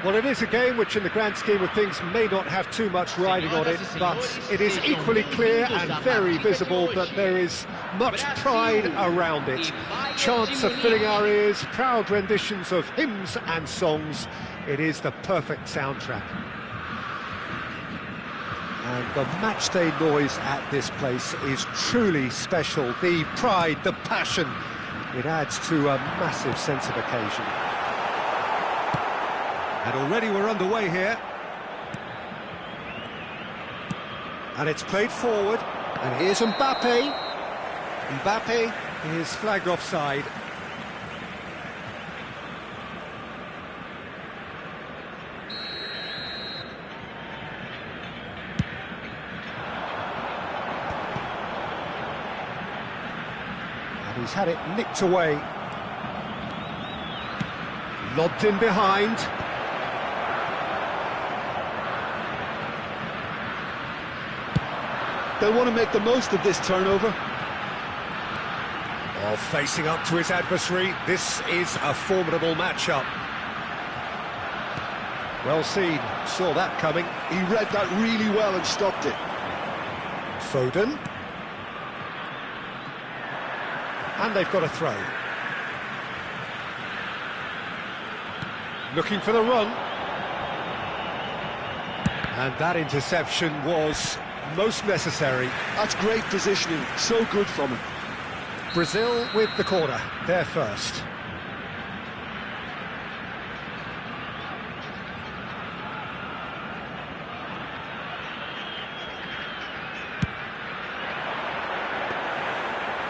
Well, it is a game which in the grand scheme of things may not have too much riding on it, but it is equally clear and very visible that there is much pride around it. Chants are filling our ears, proud renditions of hymns and songs. It is the perfect soundtrack. And the matchday noise at this place is truly special. The pride, the passion, it adds to a massive sense of occasion. And already we're underway here. And it's played forward. And here's Mbappe. Mbappe is flagged offside. And he's had it nicked away. Lobbed in behind. They'll want to make the most of this turnover. Oh, facing up to his adversary, this is a formidable matchup. Well seen, saw that coming. He read that really well and stopped it. Foden. And they've got a throw. Looking for the run. And that interception was most necessary. That's great positioning, so good from him. Brazil with the corner, they're first.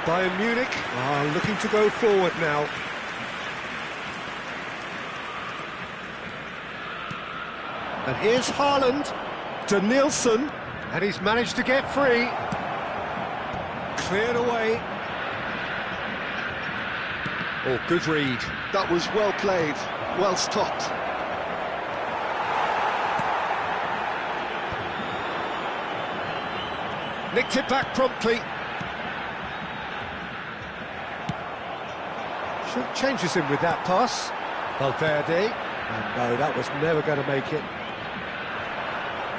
Bayern Munich are looking to go forward now. And here's Haaland, to Nielsen. And he's managed to get free. Cleared away. Oh, good read. That was well played, well stopped. Nicked it back promptly. Changes him with that pass. Valverde. And no, that was never going to make it.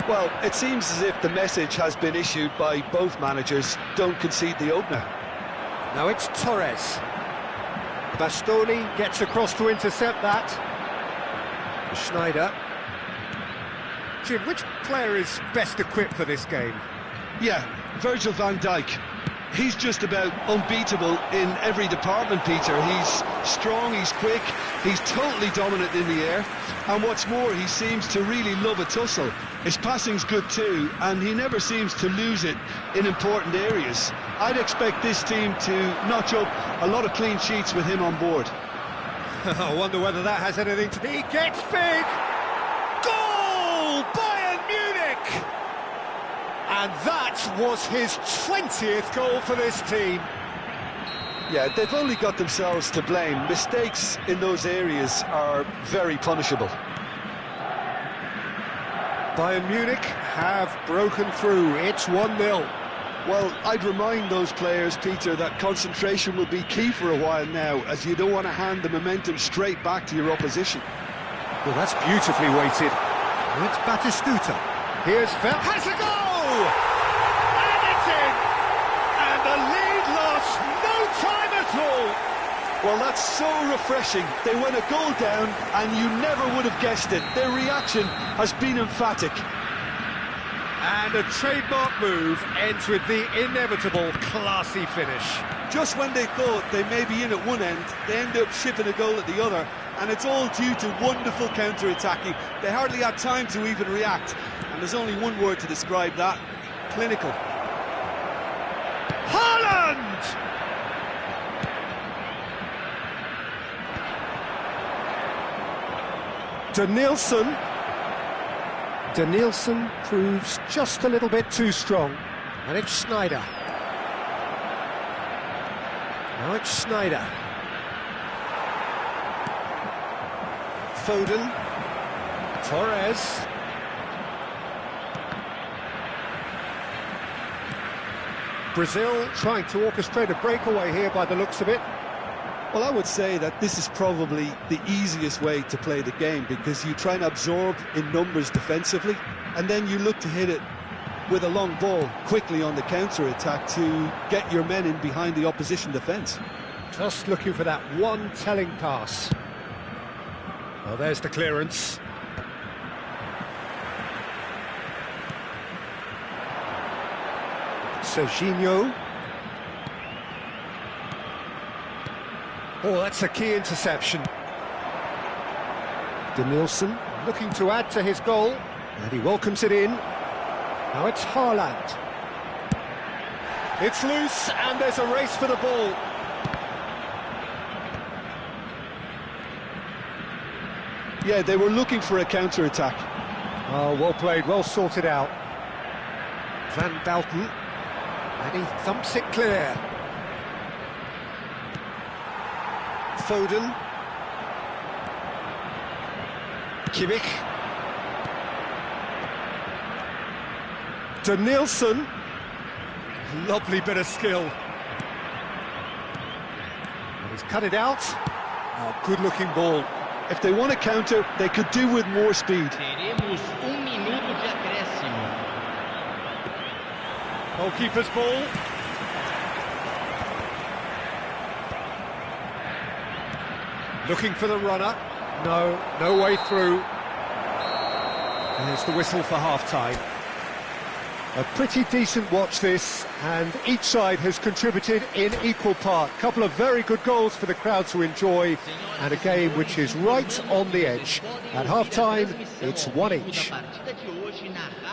Well, it seems as if the message has been issued by both managers: don't concede the opener. Now it's Torres. Bastoni gets across to intercept that. Schneider. Jim, which player is best equipped for this game? Yeah, Virgil van Dijk. He's just about unbeatable in every department, Peter. He's strong, he's quick, he's totally dominant in the air, and what's more, he seems to really love a tussle. His passing's good too, and he never seems to lose it in important areas. I'd expect this team to notch up a lot of clean sheets with him on board. I wonder whether that has anything to do. He gets big! Goal! Bayern Munich! And that was his 20th goal for this team. Yeah, they've only got themselves to blame. Mistakes in those areas are very punishable. Bayern Munich have broken through. It's 1-0. Well, I'd remind those players, Peter, that concentration will be key for a while now, as you don't want to hand the momentum straight back to your opposition. Well, that's beautifully weighted. And it's Batistuta. Here's Fel. Has a goal! And it's in! And the lead lost no time at all! Well, that's so refreshing. They went a goal down, and you never would have guessed it. Their reaction has been emphatic. And a trademark move ends with the inevitable classy finish. Just when they thought they may be in at one end, they end up shipping a goal at the other, and it's all due to wonderful counter-attacking. They hardly had time to even react, and there's only one word to describe that: clinical. Haaland! To Nielsen. Nielsen proves just a little bit too strong. And it's Schneider. Now it's Schneider. Foden. Torres. Brazil trying to orchestrate a breakaway here by the looks of it. Well, I would say that this is probably the easiest way to play the game, because you try and absorb in numbers defensively, and then you look to hit it with a long ball quickly on the counter-attack to get your men in behind the opposition defence. Just looking for that one telling pass. Well, there's the clearance. Serginho. Oh, that's a key interception. Denilson looking to add to his goal, and he welcomes it in. Now it's Haaland. It's loose, and there's a race for the ball. Yeah, they were looking for a counter-attack. Oh, well played, well sorted out. Van Dalten, and he thumps it clear. Foden. Kimmich. Denilson. Lovely bit of skill. And he's cut it out. Oh, good-looking ball. If they want to counter, they could do with more speed. Teremos minuto de acréscimo. Goalkeeper's ball. Looking for the runner. No way through. There's the whistle for half-time. A pretty decent watch this, and each side has contributed in equal part. A couple of very good goals for the crowd to enjoy, and a game which is right on the edge. At half-time, it's one each.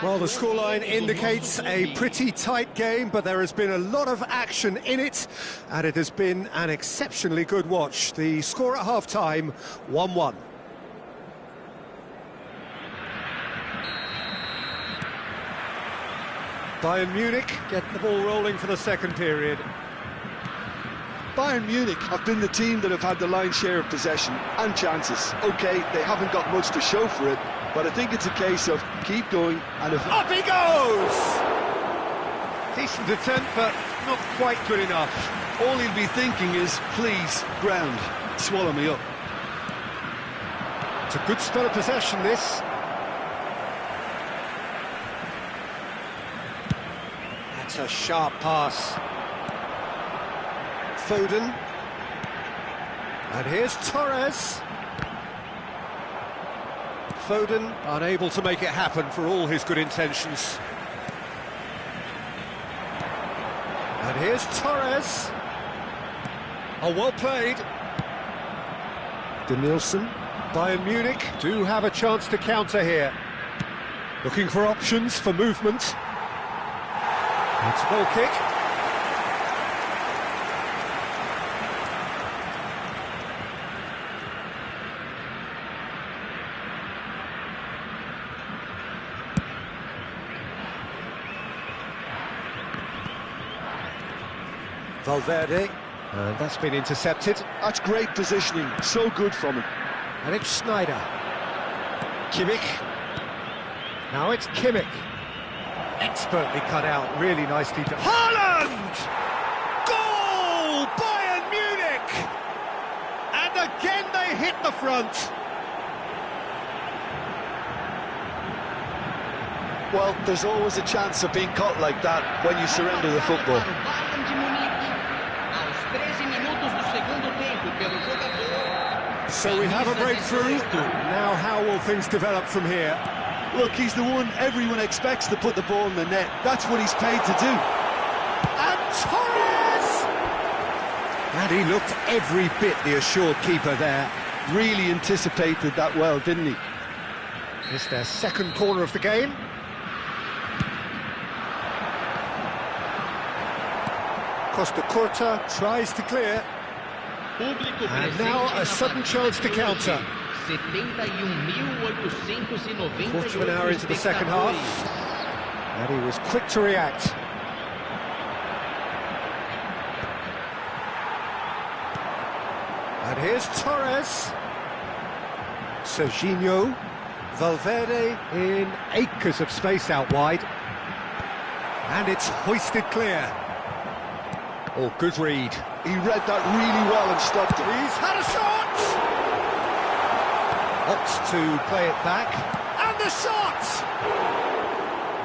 Well, the scoreline indicates a pretty tight game, but there has been a lot of action in it, and it has been an exceptionally good watch. The score at half-time, 1-1. Bayern Munich get the ball rolling for the second period. Bayern Munich have been the team that have had the lion's share of possession and chances. OK, they haven't got much to show for it, but I think it's a case of keep going and... Up he goes! Decent attempt, but not quite good enough. All he'll be thinking is, please, ground, swallow me up. It's a good spell of possession, this. That's a sharp pass. Foden. And here's Torres. Foden unable to make it happen for all his good intentions. And here's Torres. Oh, well played. Denilson. Bayern Munich do have a chance to counter here. Looking for options for movement. It's a goal kick. Valverde, and that's been intercepted. That's great positioning, so good from him. And it's Schneider. Kimmich. Now it's Kimmich. Expertly cut out, really nicely done. Haaland! Goal! Bayern Munich! And again they hit the front. Well, there's always a chance of being caught like that when you surrender the football. So we have a breakthrough. Now how will things develop from here? Look, he's the one everyone expects to put the ball in the net. That's what he's paid to do. And Torres! And he looked every bit the assured keeper there. Really anticipated that well, didn't he? It's their second corner of the game. Costa Curta tries to clear. And now a sudden chance to counter. Quarter of an hour into the second half. And he was quick to react. And here's Torres. Serginho. Valverde in acres of space out wide. And it's hoisted clear. Oh, good read. He read that really well and stopped it. He's had a shot! Opts to play it back, and the shot!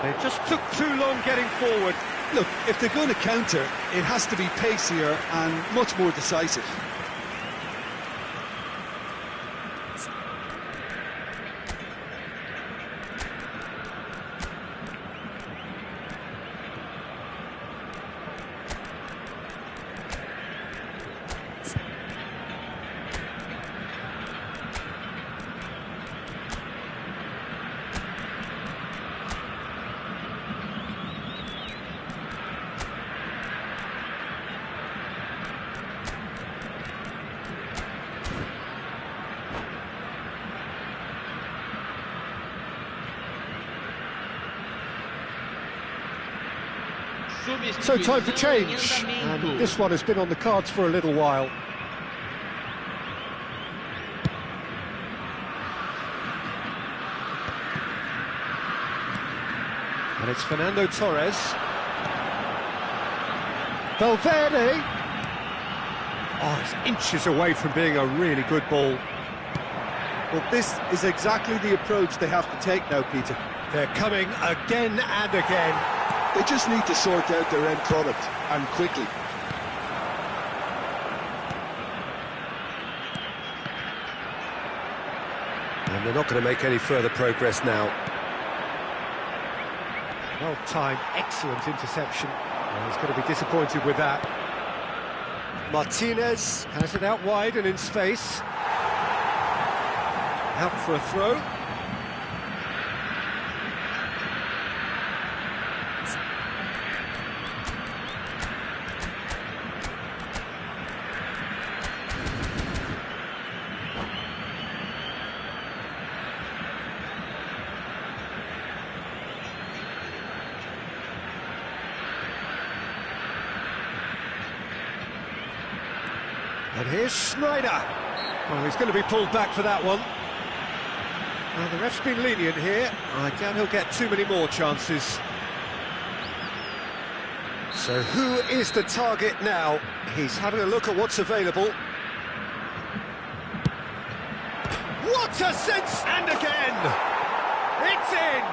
They just took too long getting forward. Look, if they're going to counter, it has to be pacier and much more decisive. So time for change, and this one has been on the cards for a little while. And it's Fernando Torres. Valverde. Oh, it's inches away from being a really good ball. Well, this is exactly the approach they have to take now, Peter. They're coming again and again. They just need to sort out their end product, and quickly. And they're not going to make any further progress now. Well-timed, excellent interception. Well, he's going to be disappointed with that. Martinez has it out wide and in space. Out for a throw. And here's Schneider. Oh, he's going to be pulled back for that one. Well, the ref's been lenient here. I doubt he'll get too many more chances. So who is the target now? He's having a look at what's available. What a sense! And again! It's in!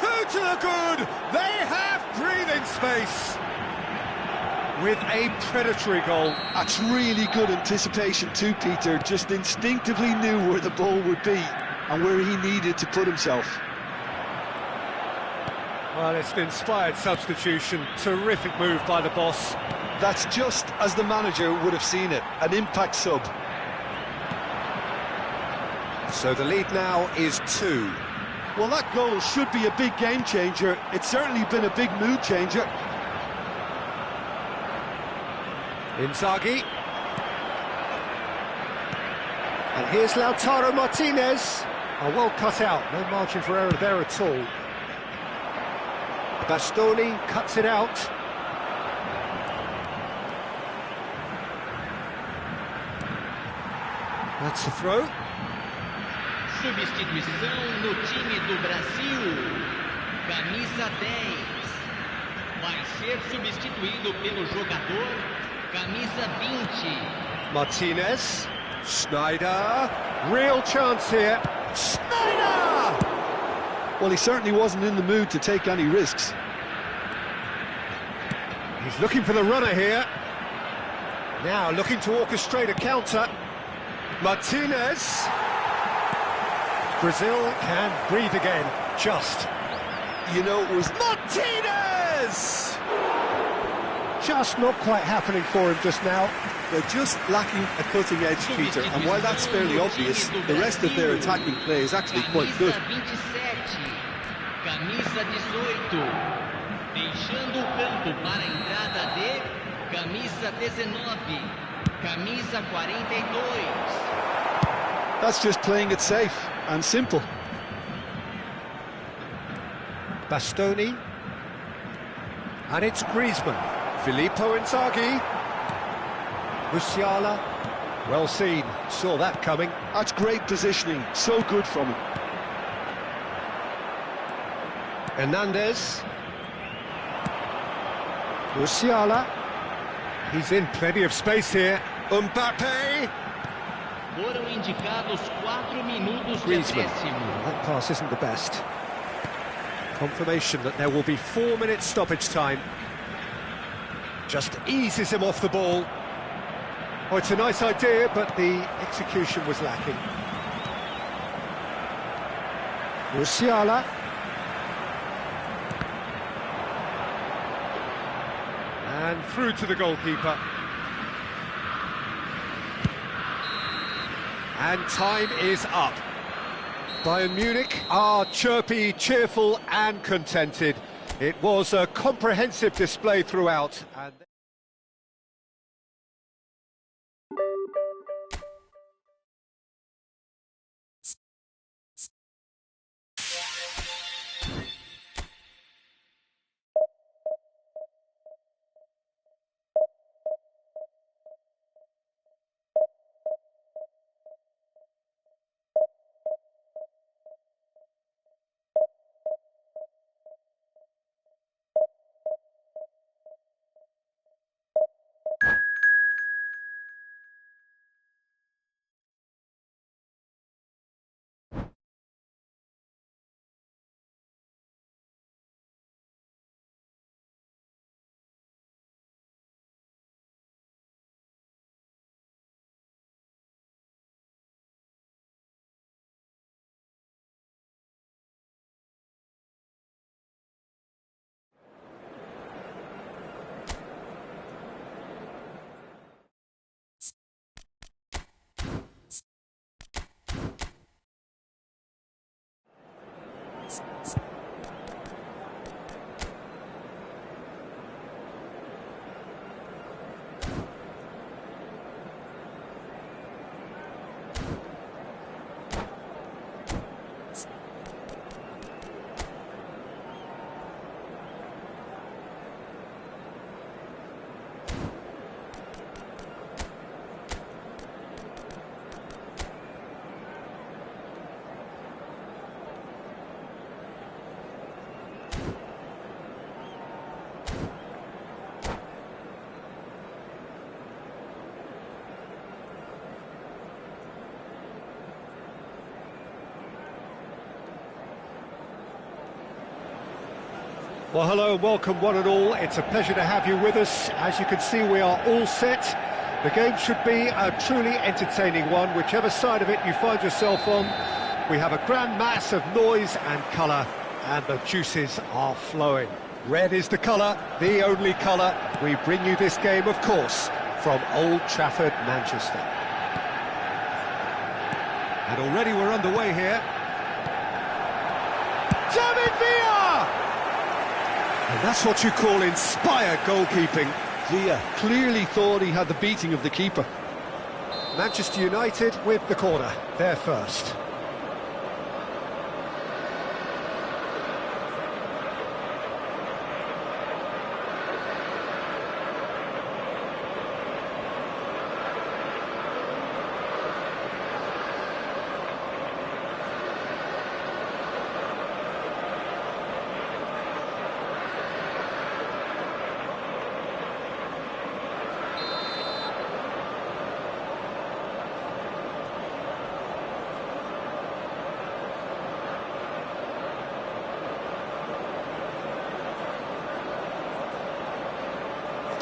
2 to the good! They have breathing space! With a predatory goal. That's really good anticipation too, Peter. Just instinctively knew where the ball would be and where he needed to put himself. Well, it's an inspired substitution. Terrific move by the boss. That's just as the manager would have seen it, an impact sub. So the lead now is 2. Well, that goal should be a big game changer. It's certainly been a big mood changer. Inzaghi. And here's Lautaro Martinez. Oh, well cut out, no margin for error there at all. Bastoni cuts it out. That's the throw. Substituição no time do Brasil. Camisa 10. Vai ser substituído pelo jogador camisa 20. Martinez. Schneider. Real chance here. Schneider! Well, he certainly wasn't in the mood to take any risks. He's looking for the runner here. Now looking to orchestrate a counter. Martinez. Brazil can breathe again. Just. You know, it was Martinez! Just not quite happening for him just now. They're just lacking a cutting edge, Peter, and while that's fairly obvious, the rest of their attacking play is actually quite good. Camisa 18. Deixando o campo para a entrada de camisa 19. Camisa 42. That's just playing it safe and simple. Bastoni. And it's Griezmann. Filippo Inzaghi. Musiala. Well seen. Saw that coming. That's great positioning. So good from him. Hernandez. Musiala. He's in plenty of space here. Mbappe. Foram indicados 4 minutos de Griezmann. acréscimo. That pass isn't the best. Confirmation that there will be 4 minutes stoppage time. Just eases him off the ball. Oh, it's a nice idea, but the execution was lacking. Musiala. And through to the goalkeeper. And time is up. Bayern Munich are chirpy, cheerful and contented. It was a comprehensive display throughout. And well, hello and welcome one and all. It's a pleasure to have you with us. As you can see, we are all set. The game should be a truly entertaining one, whichever side of it you find yourself on. We have a grand mass of noise and colour, and the juices are flowing. Red is the colour, the only colour. We bring you this game, of course, from Old Trafford, Manchester. And already we're underway here. David Villa! And that's what you call inspired goalkeeping. Villa clearly thought he had the beating of the keeper. Manchester United with the corner, they're first.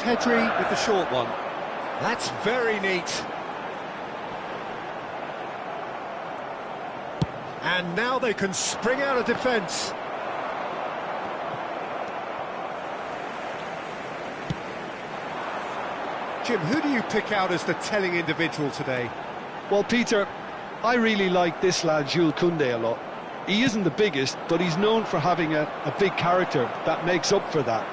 Pedri with the short one. That's very neat. And now they can spring out of defence. Jim, who do you pick out as the telling individual today? Well, Peter, I really like this lad, Jules Koundé, a lot. He isn't the biggest, but he's known for having a big character that makes up for that.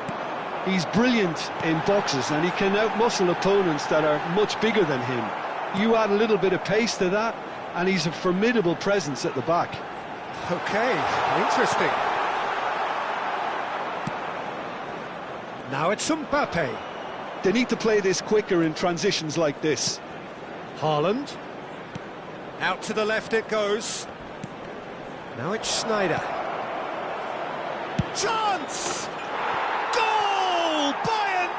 He's brilliant in boxes and he can outmuscle opponents that are much bigger than him. You add a little bit of pace to that and he's a formidable presence at the back. Okay, interesting. Now it's Mbappe. They need to play this quicker in transitions like this. Haaland. Out to the left it goes. Now it's Schneider. Chance! Goal! Bayern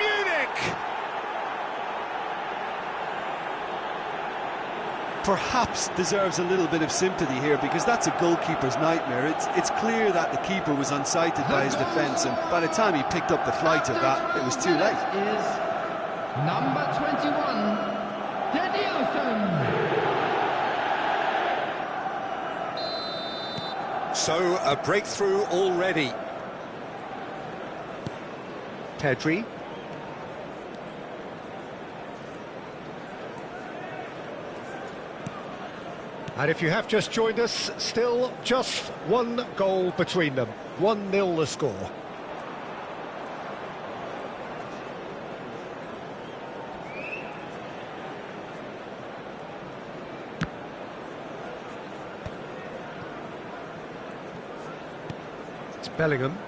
perhaps deserves a little bit of sympathy here, because that's a goalkeeper's nightmare. It's clear that the keeper was unsighted by his defence, and by the time he picked up the flight of that, it was too late. Is number 21, Danielson. So, a breakthrough already. Pedri. And if you have just joined us, still just one goal between them. 1-0 the score. It's Bellingham.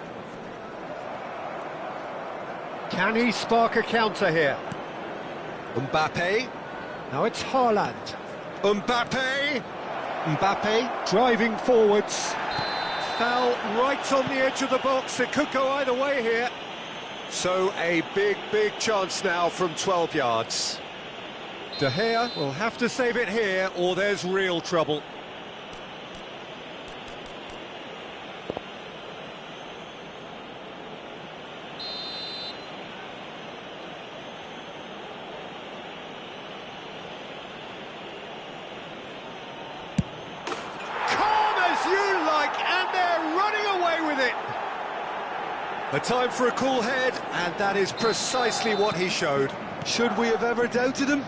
Can he spark a counter here? Mbappe. Now it's Haaland. Mbappe. Mbappe driving forwards. Foul right on the edge of the box. It could go either way here. So a big chance now from 12 yards. De Gea will have to save it here, or there's real trouble. A time for a cool head, and that is precisely what he showed. Should we have ever doubted him?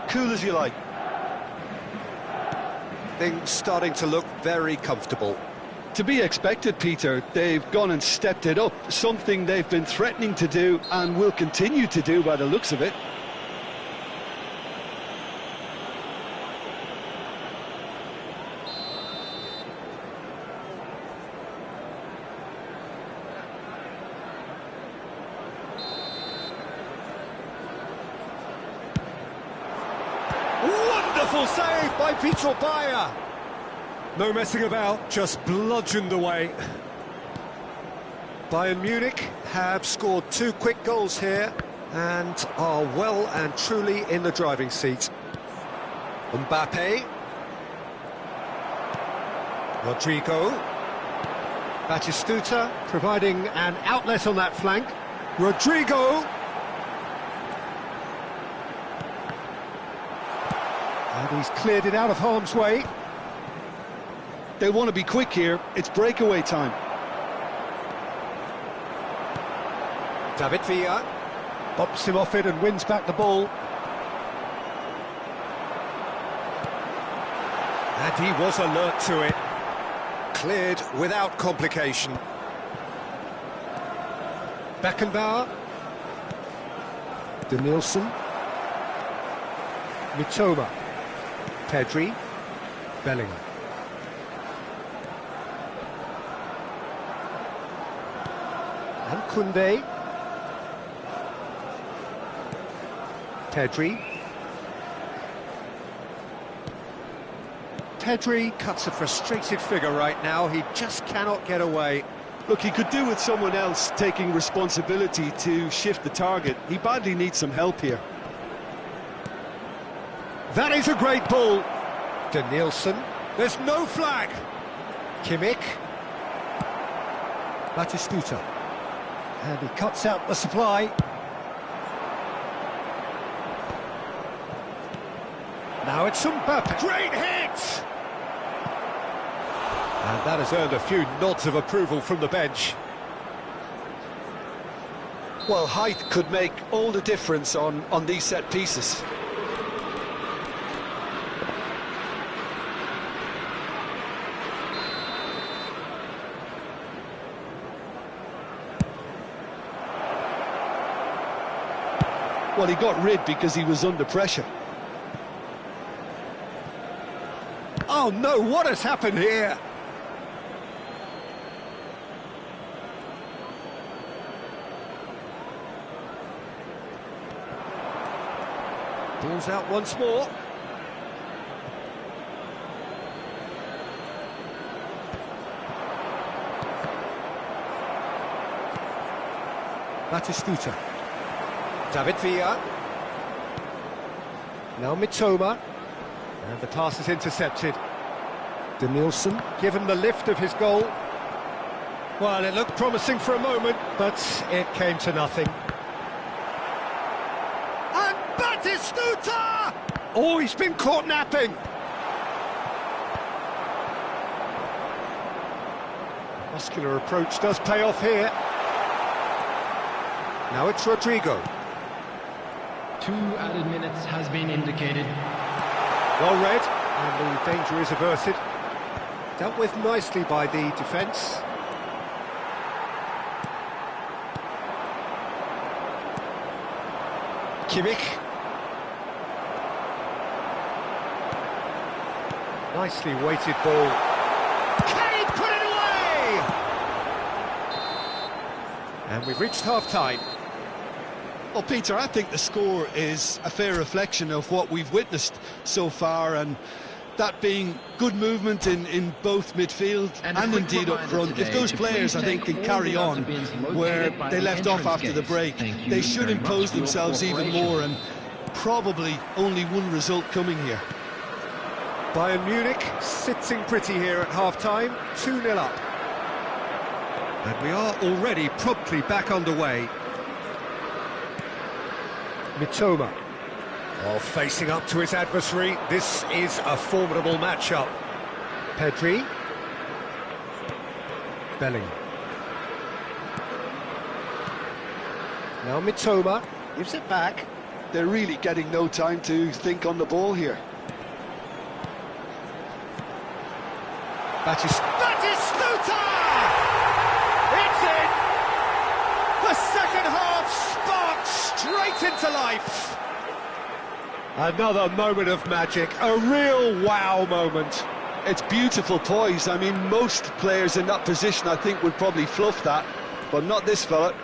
Cool as you like. Things starting to look very comfortable. To be expected, Peter. They've gone and stepped it up, something they've been threatening to do and will continue to do by the looks of it. Wonderful save by Peter Bayer. No messing about, just bludgeoned away. Bayern Munich have scored 2 quick goals here and are well and truly in the driving seat. Mbappe. Rodrigo. Batistuta providing an outlet on that flank. Rodrigo. And he's cleared it out of harm's way. They want to be quick here. It's breakaway time. David Villa bops him off it and wins back the ball. And he was alert to it. Cleared without complication. Beckenbauer. Danielson. Mitoma. Pedri. Bellingham. And Koundé. Pedri. Pedri cuts a frustrated figure right now. He just cannot get away. Look, he could do with someone else taking responsibility to shift the target. He badly needs some help here. That is a great ball. Danielson. There's no flag. Kimmich. Batistuta. And he cuts out the supply. Now it's Mbappe. Great hit! And that has earned a few nods of approval from the bench. Well, height could make all the difference on these set pieces. Well, he got rid because he was under pressure. Oh no, what has happened here? Ball's out once more. Batistuta. David Villa. Now Mitoma. And the pass is intercepted. Danielson given the lift of his goal. Well, it looked promising for a moment, but it came to nothing. And Batistuta! Oh, he's been caught napping. Muscular approach does pay off here. Now it's Rodrigo. 2 added minutes has been indicated. Well read, and the danger is averted. Dealt with nicely by the defence. Kimmich. Nicely weighted ball. Can he put it away? And we've reached half-time. Well, Peter, I think the score is a fair reflection of what we've witnessed so far, and that being good movement in both midfield and indeed up front. If those players, I think, can carry on where they left off after the break, they should impose themselves even more, and probably only one result coming here. Bayern Munich sitting pretty here at half-time, 2-0 up. And we are already promptly back underway. Mitoma. Oh, facing up to his adversary, this is a formidable matchup. Pedri. Bellingham. Now Mitoma gives it back. They're really getting no time to think on the ball here. Batistuta! It's in! The second half sparked straight into life. Another moment of magic, a real wow moment. It's beautiful poise. I mean, most players in that position, I think, would probably fluff that, but not this fella.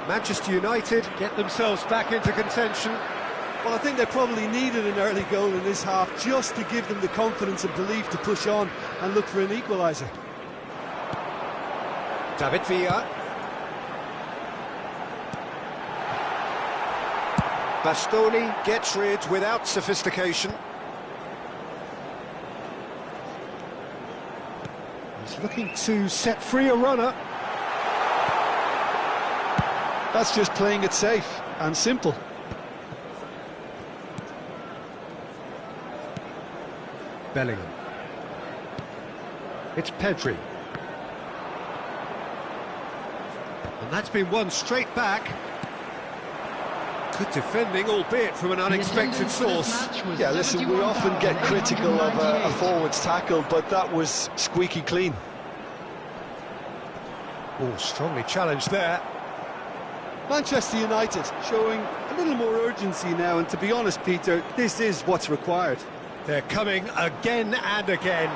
Manchester United get themselves back into contention. Well, I think they probably needed an early goal in this half just to give them the confidence and belief to push on and look for an equaliser. David Villa. Bastoni gets rid without sophistication. He's looking to set free a runner. That's just playing it safe and simple. Bellingham. It's Pedri. And that's been won straight back. Good defending, albeit from an unexpected source. Yeah, listen, we often get critical of a forward's tackle, but that was squeaky clean. Oh, strongly challenged there. Manchester United showing a little more urgency now, and to be honest, Peter, this is what's required. They're coming again and again.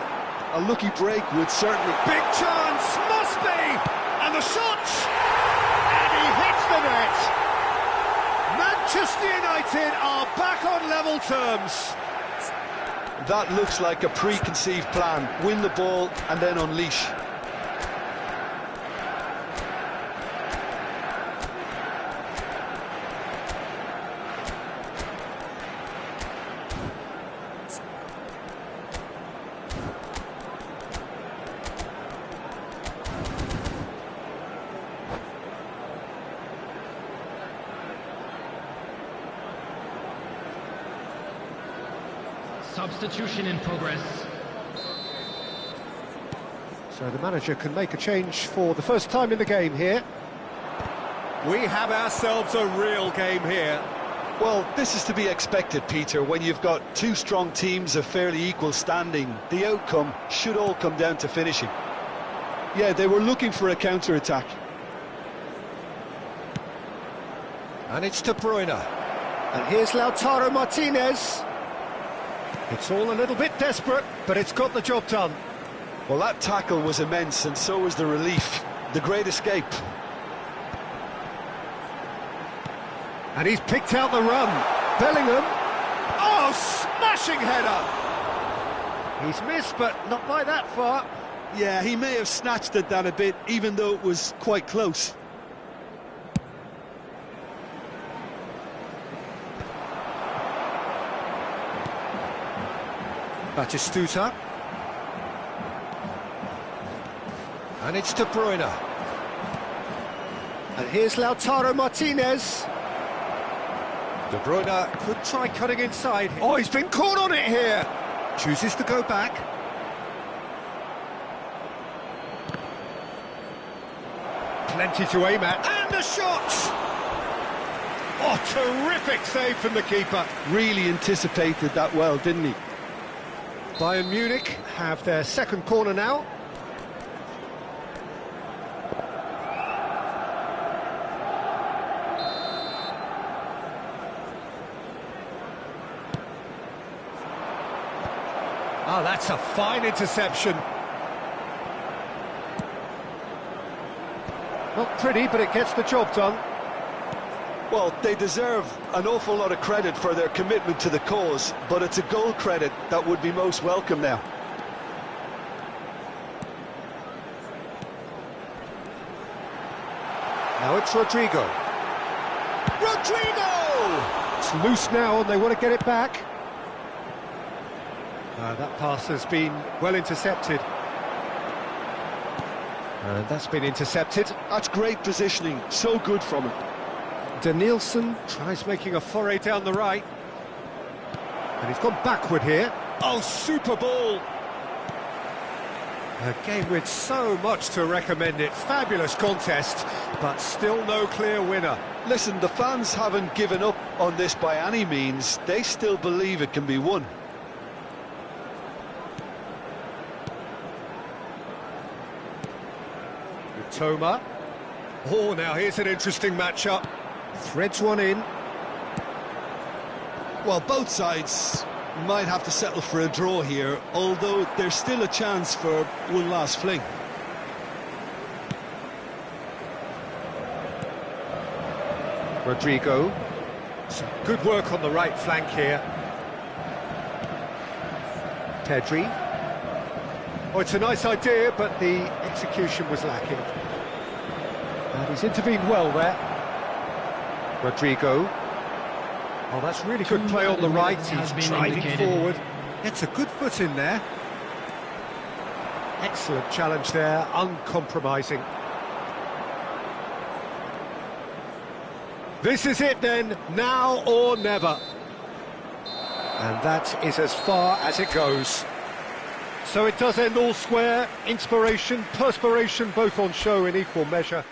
A lucky break would certainly... Big chance, must be! And the shot! And he hits the net! Manchester United are back on level terms. That looks like a preconceived plan. Win the ball and then unleash. Substitution in progress. So the manager can make a change for the first time in the game here. We have ourselves a real game here. Well, this is to be expected, Peter. When you've got two strong teams of fairly equal standing, the outcome should all come down to finishing. Yeah, they were looking for a counter-attack. And it's De Bruyne. And here's Lautaro Martinez. It's all a little bit desperate, but it's got the job done. Well, that tackle was immense, and so was the relief. The great escape. And he's picked out the run. Bellingham. Oh, smashing header. He's missed, but not by that far. Yeah, he may have snatched at that a bit, even though it was quite close. Batistuta. And it's De Bruyne. And here's Lautaro Martinez. De Bruyne could try cutting inside. Oh, he's been caught on it here. Chooses to go back. Plenty to aim at. And a shot! Oh, terrific save from the keeper. Really anticipated that well, didn't he? Bayern Munich have their second corner now. Oh, that's a fine interception. Not pretty, but it gets the job done. Well, they deserve an awful lot of credit for their commitment to the cause, but it's a goal credit that would be most welcome now. Now it's Rodrigo. Rodrigo! It's loose now and they want to get it back. That pass has been well intercepted. And that's been intercepted. That's great positioning, so good from him. Danielson tries making a foray down the right. And he's gone backward here. Oh, super ball! A game with so much to recommend it. Fabulous contest, but still no clear winner. Listen, the fans haven't given up on this by any means. They still believe it can be won. Toma. Oh, now here's an interesting matchup. Threads one in. Well, both sides might have to settle for a draw here, although there's still a chance for one last fling. Rodrigo. Some good work on the right flank here. Pedri. Oh, it's a nice idea, but the execution was lacking. And he's intervened well there. Rodrigo. Oh, that's really good play on the right. He's driving forward. Gets a good foot in there. Excellent challenge there, uncompromising. This is it then, now or never. And that is as far as it goes. So it does end all square. Inspiration, perspiration, both on show in equal measure.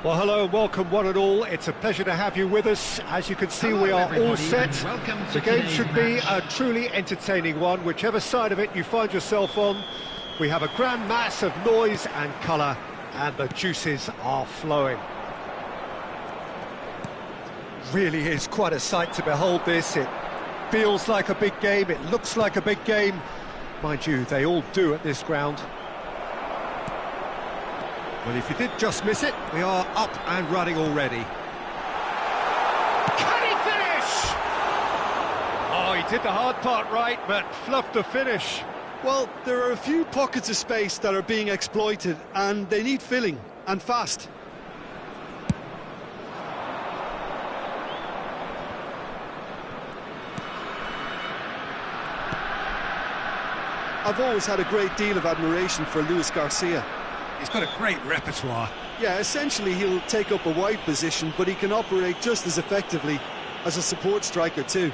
Well, hello and welcome one and all. It's a pleasure to have you with us. As you can see, we are all set. The game should be a truly entertaining one, whichever side of it you find yourself on. We have a grand mass of noise and colour, and the juices are flowing. Really is quite a sight to behold this. It feels like a big game, it looks like a big game. Mind you, they all do at this ground. Well, if you did just miss it, we are up and running already. Can he finish? Oh, he did the hard part right, but fluffed the finish. Well, there are a few pockets of space that are being exploited, and they need filling, and fast. I've always had a great deal of admiration for Luis Garcia. He's got a great repertoire. Yeah, essentially he'll take up a wide position, but he can operate just as effectively as a support striker too.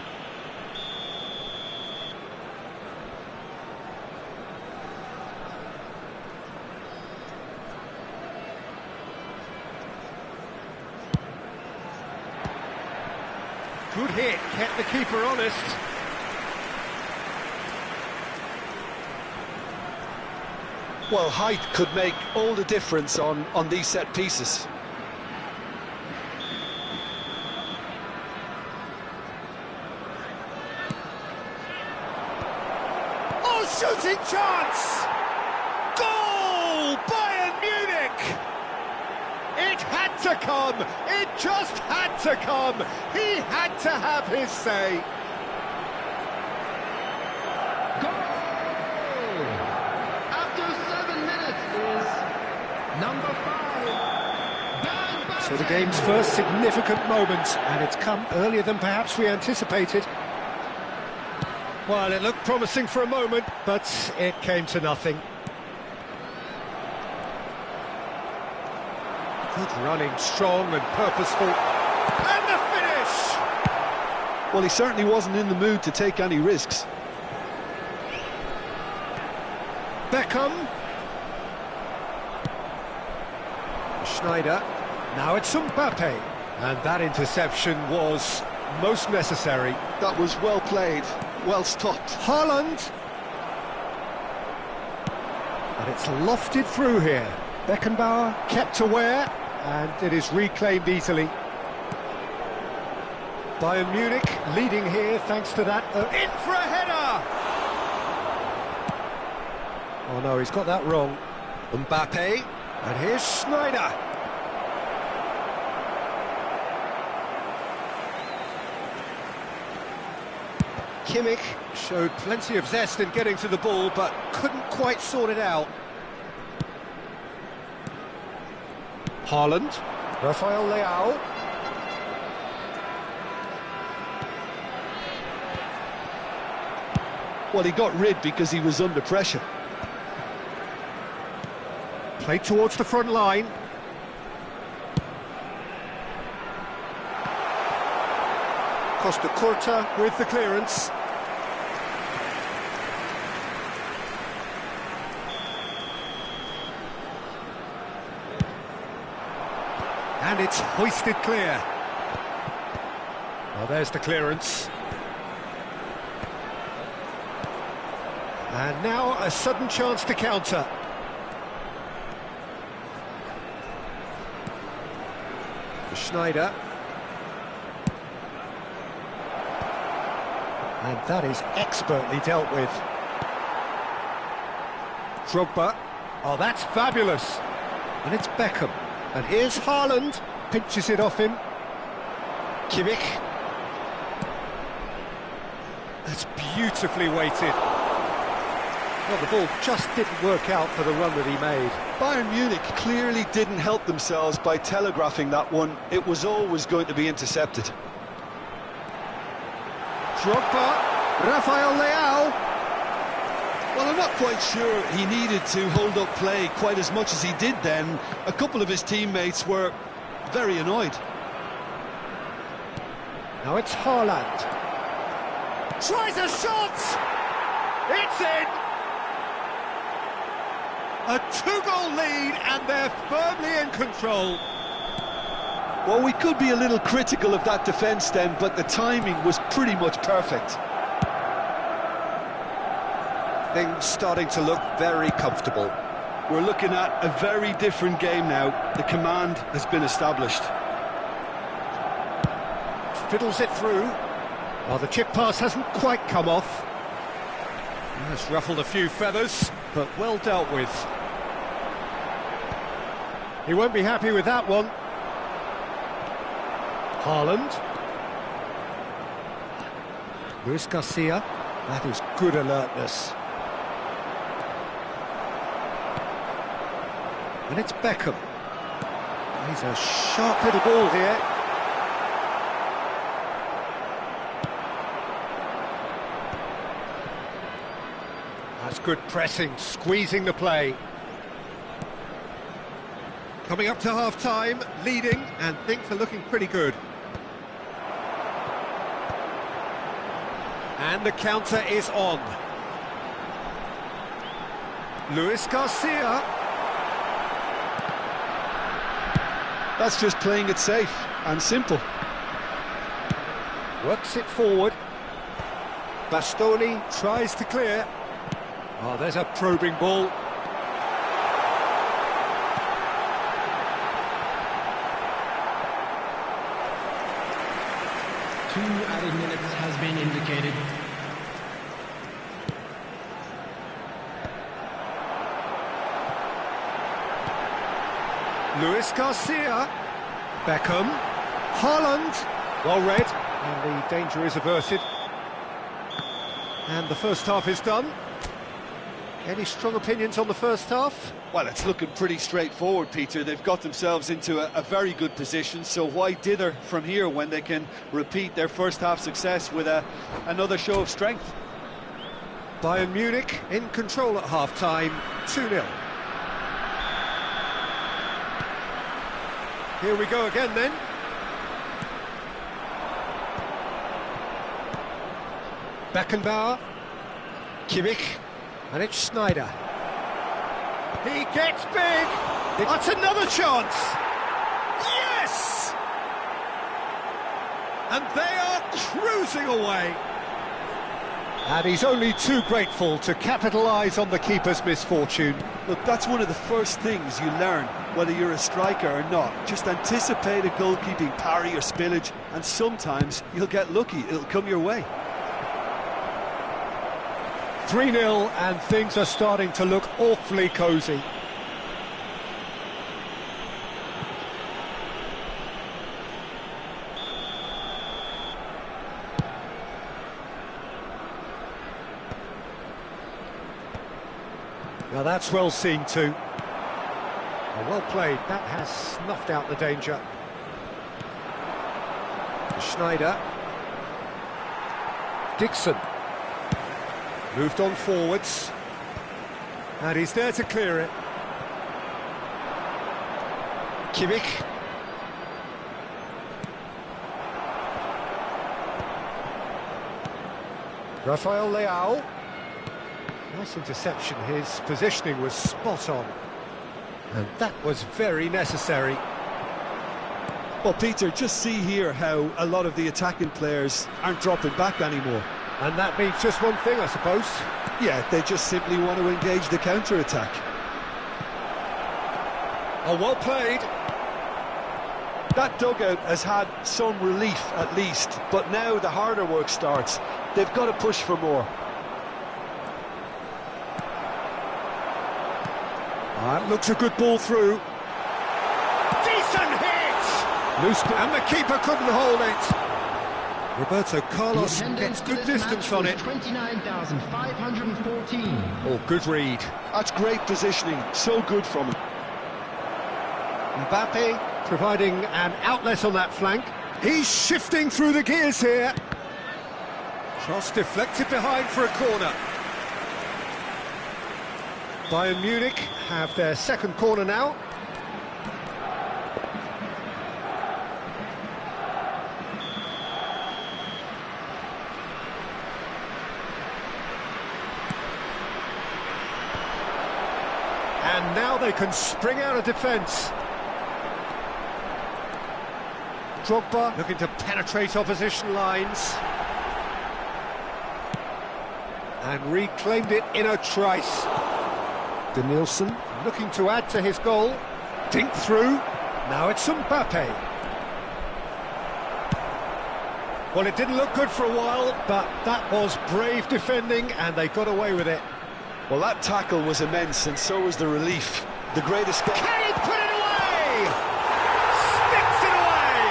Good hit, kept the keeper honest. Well, height could make all the difference on these set pieces. Oh, shooting chance! Goal! Bayern Munich! It had to come! It just had to come! He had to have his say! So the game's first significant moment, and it's come earlier than perhaps we anticipated. Well, it looked promising for a moment, but it came to nothing. Good running, strong and purposeful. And the finish! Well, he certainly wasn't in the mood to take any risks. Beckham. Schneider. Now it's Mbappe, and that interception was most necessary. That was well played, well stopped. Haaland! And it's lofted through here. Beckenbauer kept aware, and it is reclaimed easily. Bayern Munich leading here thanks to that. In for a header! Oh no, he's got that wrong. Mbappe, and here's Schneider. Kimmich showed plenty of zest in getting to the ball, but couldn't quite sort it out. Haaland, Rafael Leao. Well, he got rid because he was under pressure. Played towards the front line. Costa Curta with the clearance. And it's hoisted clear. Well, there's the clearance. And now a sudden chance to counter. Schneider. And that is expertly dealt with. Drogba. Oh, that's fabulous. And it's Beckham. And here's Haaland. Pinches it off him. Kimmich. That's beautifully weighted. Well, the ball just didn't work out for the run that he made. Bayern Munich clearly didn't help themselves by telegraphing that one. It was always going to be intercepted. Drogba, Rafael Leao. Well, I'm not quite sure he needed to hold up play quite as much as he did then. A couple of his teammates were very annoyed. Now it's Haaland. Tries a shot! It's in! A two-goal lead, and they're firmly in control. Well, we could be a little critical of that defence then, but the timing was pretty much perfect. Things starting to look very comfortable. We're looking at a very different game now. The command has been established. Fiddles it through. Well, the chip pass hasn't quite come off. Has ruffled a few feathers, but well dealt with. He won't be happy with that one. Haaland. Luis Garcia. That is good alertness. And it's Beckham. He's a sharp little ball here. That's good pressing, squeezing the play. Coming up to half-time, leading, and things are looking pretty good. And the counter is on. Luis Garcia. That's just playing it safe and simple. Works it forward. Bastoni tries to clear. Oh, there's a probing ball. Two added minutes has been indicated. Luis Garcia. Beckham. Haaland. Well read. And the danger is averted. And the first half is done. Any strong opinions on the first half? Well, it's looking pretty straightforward, Peter. They've got themselves into a very good position, so why dither from here when they can repeat their first half success with another show of strength? Bayern Munich in control at half-time, 2-0. Here we go again then. Beckenbauer. Kimmich. And it's Schneider. He gets big! That's another chance! Yes! And they are cruising away. And he's only too grateful to capitalise on the keeper's misfortune. Look, that's one of the first things you learn, whether you're a striker or not. Just anticipate a goalkeeping parry or spillage, and sometimes you'll get lucky, it'll come your way. 3-0, and things are starting to look awfully cosy. Now that's well seen too. Oh, well played, that has snuffed out the danger. Schneider. Dixon. Moved on forwards. And he's there to clear it. Kimmich. Rafael Leao. Nice interception, his positioning was spot on. And that was very necessary. Well, Peter, just see here how a lot of the attacking players aren't dropping back anymore. And that means just one thing, I suppose. Yeah, they just simply want to engage the counter-attack. Oh, well played. That dugout has had some relief, at least, but now the harder work starts. They've got to push for more. That looks a good ball through. Decent hit! Loose, and the keeper couldn't hold it. Roberto Carlos gets good distance on it. 29,514. Oh, good read. That's great positioning, so good from him. Mbappe providing an outlet on that flank. He's shifting through the gears here. Cross deflected behind for a corner. Bayern Munich have their second corner now. And now they can spring out of defence. Drogba looking to penetrate opposition lines. And reclaimed it in a trice. Denilson looking to add to his goal. Dink through. Now it's Mbappe. Well, it didn't look good for a while, but that was brave defending, and they got away with it. Well, that tackle was immense, and so was the relief. The greatest goal. Can he put it away? Sticks it away!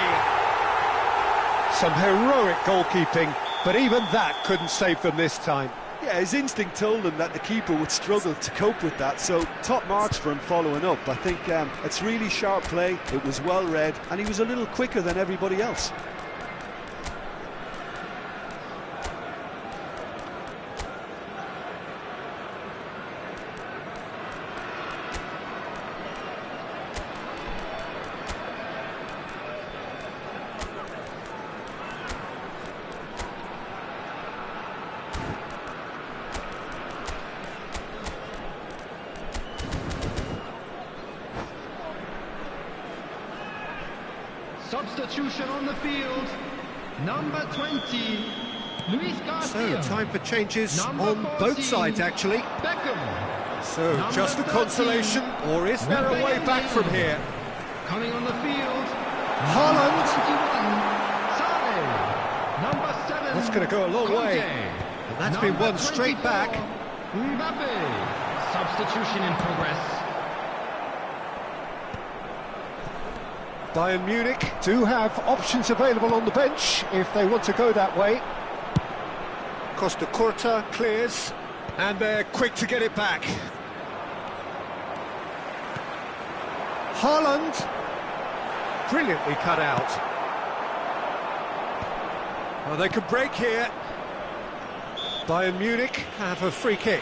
Some heroic goalkeeping, but even that couldn't save them this time. Yeah, his instinct told him that the keeper would struggle to cope with that, so top marks for him following up. I think it's really sharp play, it was well read, and he was a little quicker than everybody else. Substitution on the field, number 20, Luis Garcia. So, time for changes Number on 14, both sides, actually. Beckham. So, Number just a 13, consolation, or is there a way back from here? Coming on the field, Haaland. number 21, Sane. Number 7, That's going to go a long Conte. way. And that's been Number one straight 24, back. Mbappe. Substitution in progress. Bayern Munich do have options available on the bench if they want to go that way. Costa Curta clears, and they're quick to get it back. Haaland, brilliantly cut out. Well, they could break here. Bayern Munich have a free kick.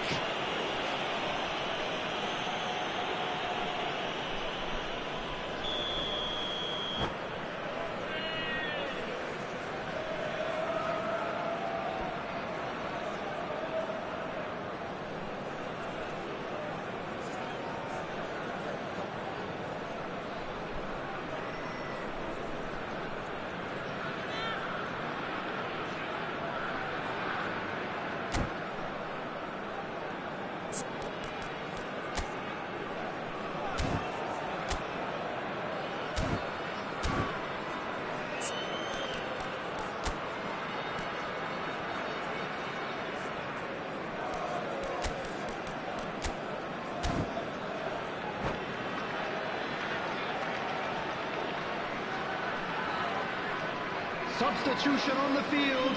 Substitution on the field,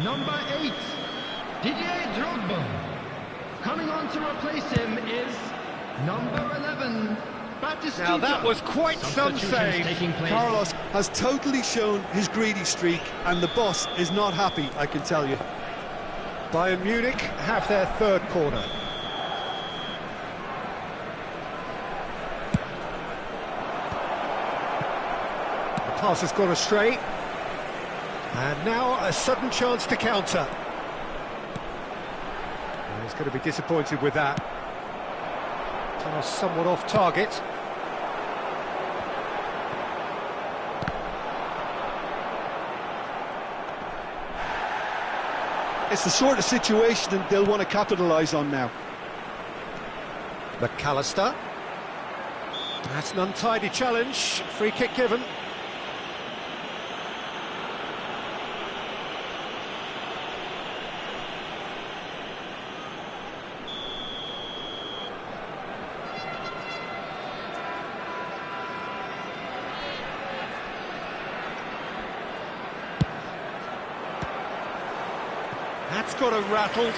number 8, Didier Drogba. Coming on to replace him is number 11, Batistita. Now that was quite some save. Carlos has totally shown his greedy streak, and the boss is not happy, I can tell you. Bayern Munich have their third corner. The pass has gone astray. And now a sudden chance to counter. Well, he's going to be disappointed with that. Pass somewhat off target. It's the sort of situation that they'll want to capitalise on now. McAllister. That's an untidy challenge. Free kick given. That's got her rattled.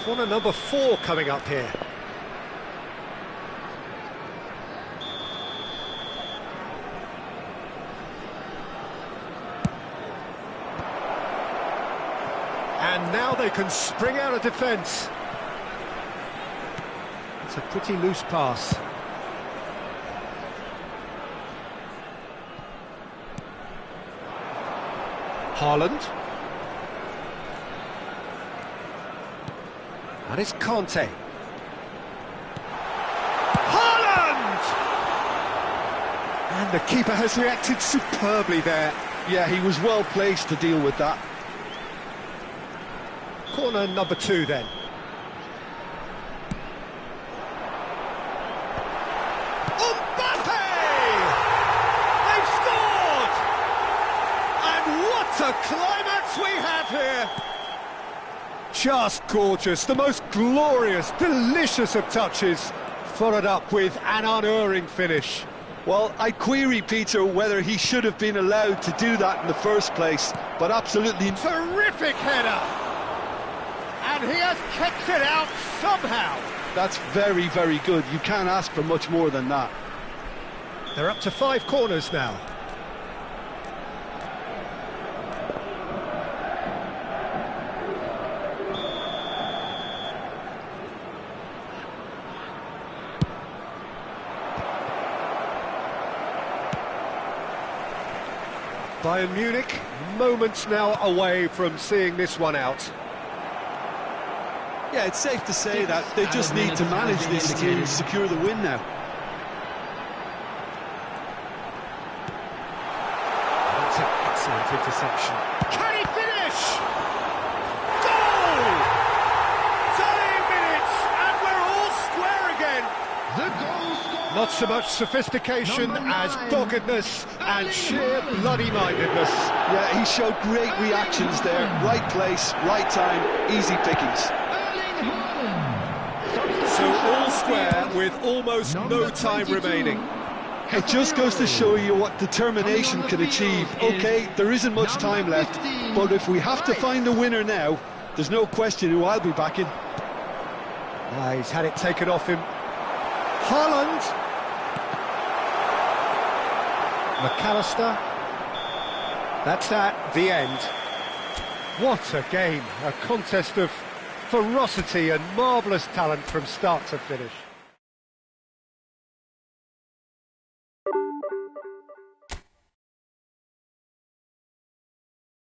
Corner number 4 coming up here. And now they can spring out of defence. It's a pretty loose pass. Haaland. And it's Conte. And the keeper has reacted superbly there. Yeah, he was well placed to deal with that. Corner number 2 then. They've scored! And what a climax we have here! Just gorgeous, the most glorious, delicious of touches, followed up with an unerring finish. Well, I query, Peter, whether he should have been allowed to do that in the first place, but absolutely... Terrific header! And he has kept it out somehow. That's very, very good. You can't ask for much more than that. They're up to 5 corners now. Bayern Munich, moments now away from seeing this one out. Yeah, it's safe to say that they just need to manage this to secure the win now. That's an excellent interception. Can he finish? Goal! Dying minutes, and we're all square again. The goal scorer. Not so much sophistication as doggedness and sheer bloody-mindedness. Yeah, he showed great reactions there. Right place, right time, easy pickings. So all square with almost no time remaining. It just goes to show you what determination can achieve. OK, there isn't much time left, but if we have to find a winner now, there's no question who I'll be backing. He's had it taken off him. Haaland. McAllister. That's that, the end. What a game, a contest of ferocity and marvellous talent from start to finish.